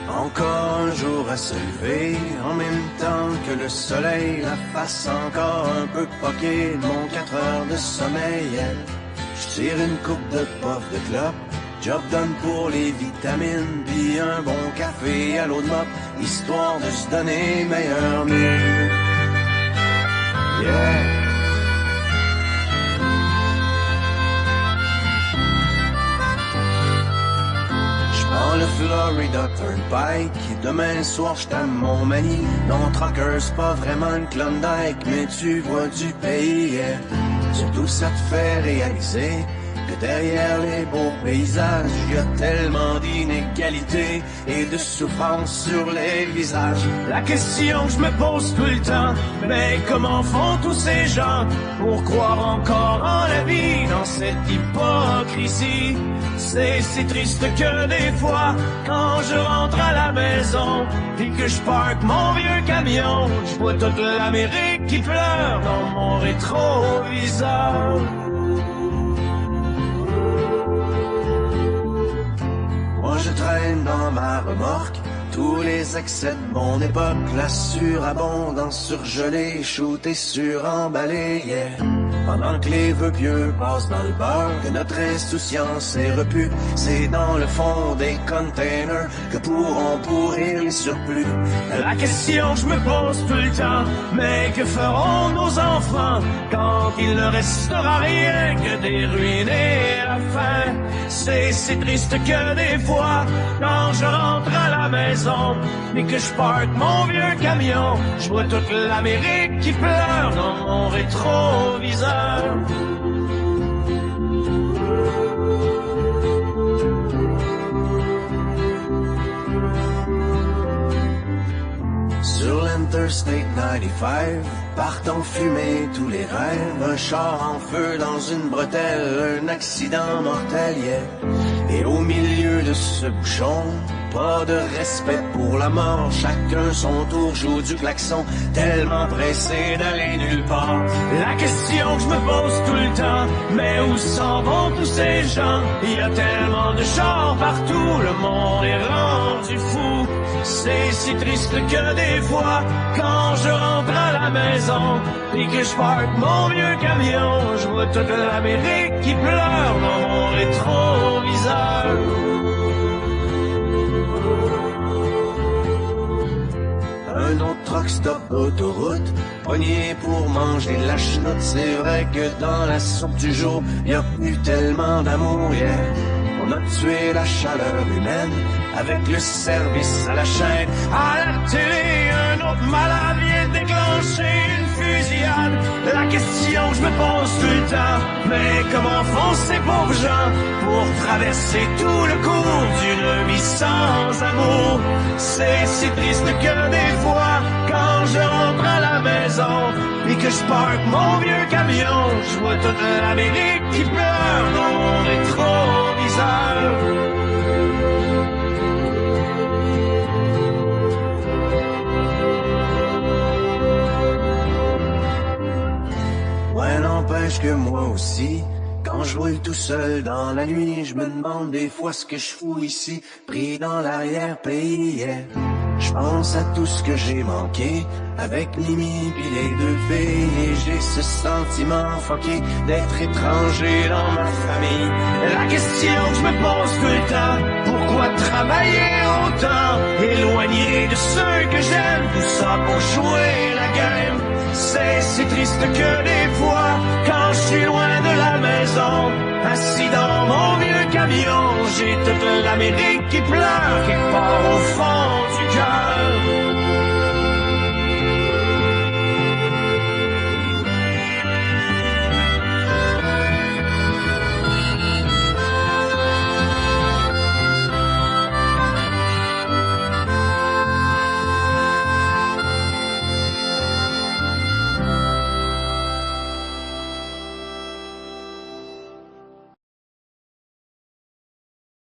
Encore un jour à se lever, en même temps que le soleil, la face encore un peu poquée, mon 4 heures de sommeil. Je tire une coupe de puff de clope, job done pour les vitamines, puis un bon café à l'eau de mop, histoire de se donner meilleur mieux. Yeah! Dans le Florida Turnpike, demain soir j't'aime mon mani. Non, trucker, c'est pas vraiment une Klondike, mais tu vois du pays, yeah. Surtout ça te fait réaliser que derrière les beaux paysages, y a tellement d'inégalités et de souffrance sur les visages. La question que je me pose tout le temps, mais comment font tous ces gens pour croire encore en la vie dans cette hypocrisie? C'est si triste que des fois, quand je rentre à la maison et que je parque mon vieux camion, je vois toute l'Amérique qui pleure dans mon rétroviseur. Moi je traîne dans ma remorque tous les excès de mon époque, la surabondance surgelée, shootée, suremballée, yeah. Pendant que les vœux pieux passent dans le beurre, que notre insouciance est repue, c'est dans le fond des containers que pourront pourrir les surplus. La question que je me pose tout le temps, mais que feront nos enfants quand il ne restera rien que des ruines et la faim? C'est si triste que des fois, quand je rentre à la maison et que je parque mon vieux camion, je vois toute l'Amérique qui pleure dans mon rétroviseur. Sur l'Interstate 95, partent fumer tous les rêves, un char en feu dans une bretelle, un accident mortel, yeah. Et au milieu de ce bouchon, pas de respect pour la mort, chacun son tour joue du klaxon, tellement pressé d'aller nulle part. La question que je me pose tout le temps, mais où s'en vont tous ces gens? Il y a tellement de chars partout, le monde est rendu fou. C'est si triste que des fois, quand je rentre à la maison et que je parque mon vieux camion, je vois toute l'Amérique qui pleure dans mon rétroviseur. Un autre truck stop autoroute, pogné pour manger la chenoute. C'est vrai que dans la soupe du jour, y a plus tellement d'amour, yeah. On a tué la chaleur humaine avec le service à la chaîne. À la télé, un autre malade vient déclencher une fusillade. La question que je me pose tout le temps, mais comment font ces pauvres gens pour traverser tout le cours d'une vie sans amour? C'est si triste que des fois, quand je rentre à la maison et que je parque mon vieux camion, je vois toute l'Amérique qui pleure dans mon rétroviseur. Ouais, n'empêche que moi aussi, quand je roule tout seul dans la nuit, je me demande des fois ce que je fous ici, pris dans l'arrière-pays, yeah. Je pense à tout ce que j'ai manqué, avec Mimi pis les deux filles, et j'ai ce sentiment fucké d'être étranger dans ma famille. La question que je me pose tout le temps, pourquoi travailler autant, éloigné de ceux que j'aime, tout ça pour jouer la game? C'est si triste que des fois, quand je suis loin de la maison, assis dans mon vieux camion, j'ai toute l'Amérique qui pleure quelque part au fond du